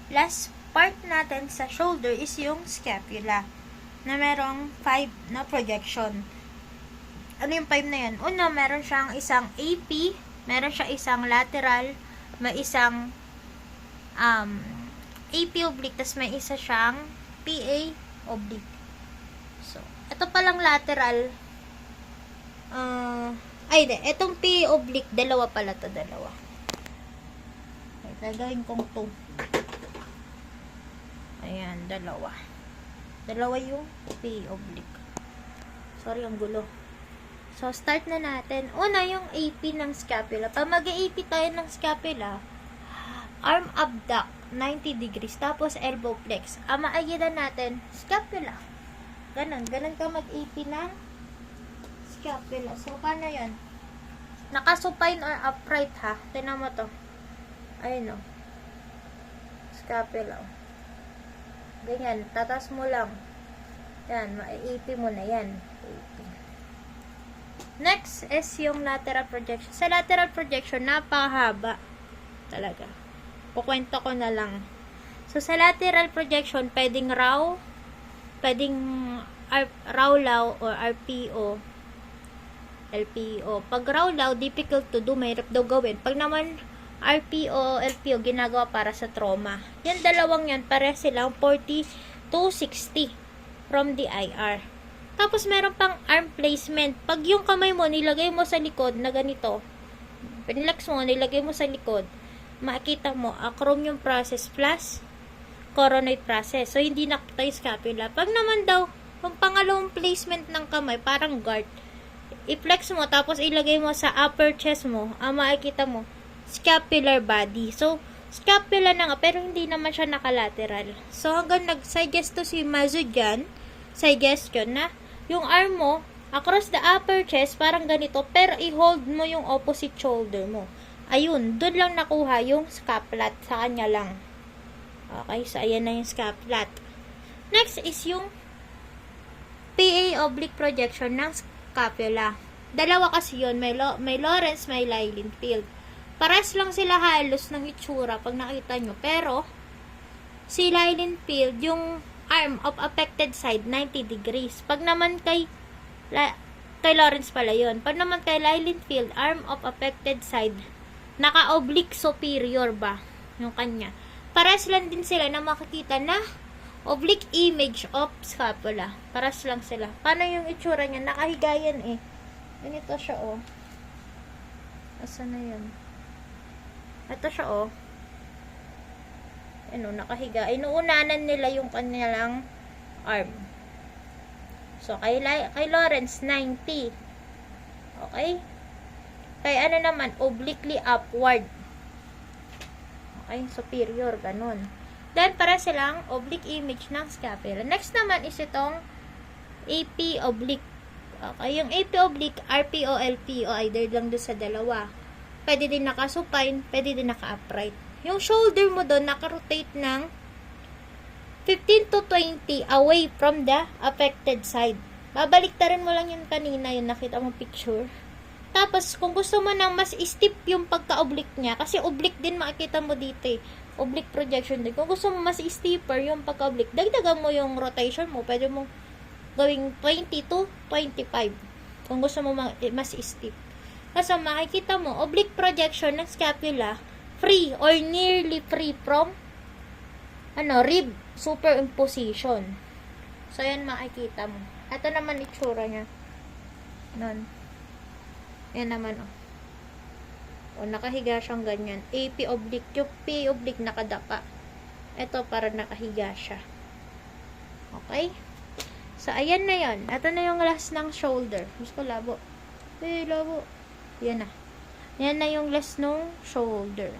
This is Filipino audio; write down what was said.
last part natin sa shoulder is yung scapula na merong 5 na projection. Ano yung 5 na yan? Una, meron siyang isang AP, meron siyang isang lateral, may isang AP oblique, tas may isa siyang PA oblique. So, ito palang lateral, itong PA oblique, dalawa pala to, dalawa. Okay, gagawin kong 2. Ayan, dalawa. Dalawa yung PA oblique. Sorry, ang gulo. So, start na natin. Una, yung AP ng scapula. Pag mag-AP tayo ng scapula, arm abduct, 90 degrees. Tapos, elbow flex. Ang maagitan natin, scapula. Ganon. Ganon ka mag-AP ng scapula. So, paano yan? Nakasupine or upright, ha? Tignan mo to. Ayun, o. Scapula. Ganyan. Tatas mo lang. Yan. Ma-AP mo na yan. AP. Next is yung lateral projection. Sa lateral projection, napakahaba. Talaga. Kukwento ko na lang. So, sa lateral projection, pwedeng raw, pwedeng raw-law or RPO, LPO. Pag raw-law, difficult to do, mahirap daw gawin. Pag naman RPO, LPO, ginagawa para sa trauma. Yan, dalawang yan, pare silang 40 to 60 from the IR. Tapos, meron pang arm placement. Pag yung kamay mo, nilagay mo sa likod na ganito, pinlax mo, nilagay mo sa likod, makikita mo, acromion process plus coronoid process. So, hindi nakita yung scapula. Pag naman daw, yung pangalawang placement ng kamay, parang guard, i-flex mo, tapos ilagay mo sa upper chest mo, ang makikita mo, scapular body. So, scapula na nga, pero hindi naman siya nakalateral. So, hanggang nag-suggest to si Mazudian, suggestion na, yung arm mo, across the upper chest, parang ganito, pero i-hold mo yung opposite shoulder mo. Ayun, doon lang nakuha yung scapulat, sa kanya lang. Okay, so ayan na yung scapulat. Next is yung PA oblique projection ng scapula. Dalawa kasi yun, may Lawrence, may Lilienfeld. Pares lang sila halos ng itsura pag nakita nyo, pero si Lilienfeld, yung arm of affected side, 90 degrees. Pag naman kay Lawrence pala yun. Pag naman kay Lilienfeld, arm of affected side, naka-oblique superior ba? Yung kanya. Paras lang din sila na makikita na oblique image of scapula. Paras lang sila. Paano yung itsura niya? Nakahiga yan eh. Ganito siya oh. Asa na yun? Ito siya oh. Ano, nakahiga. Inuunanan nila yung kanilang arm. So, kay Lawrence, 90. Okay? Kay ano naman, obliquely upward. Okay? Superior, ganun. Then, para silang oblique image ng scapula. Next naman is itong AP oblique. Okay? Yung AP oblique, RPO, LPO, either lang doon sa dalawa. Pwede din naka-supine, pwede din naka-upright. Yung shoulder mo doon, naka-rotate ng 15 to 20 away from the affected side. Babaliktarin mo lang yung kanina, yung nakita mo picture. Tapos, kung gusto mo nang mas steep yung pagka-oblique niya, kasi oblique din makikita mo dito eh. Oblique projection din. Kung gusto mo mas steeper yung pagka-oblique, dagdagan mo yung rotation mo. Pwede mo gawing 20 to 25. Kung gusto mo mas steep. Kasi makikita mo, oblique projection ng scapula, free or nearly free from rib superimposition. So, yan makikita mo. Ito naman itsura niya. Nun. Yan naman, oh. O, nakahiga siyang ganyan. AP oblique. Yung P oblique nakadapa. Ito, para nakahiga siya. Okay? So, ayan na yan. Ito na yung last ng shoulder. Gusto labo. Labo. Yan na. Yan na yung last ng shoulder.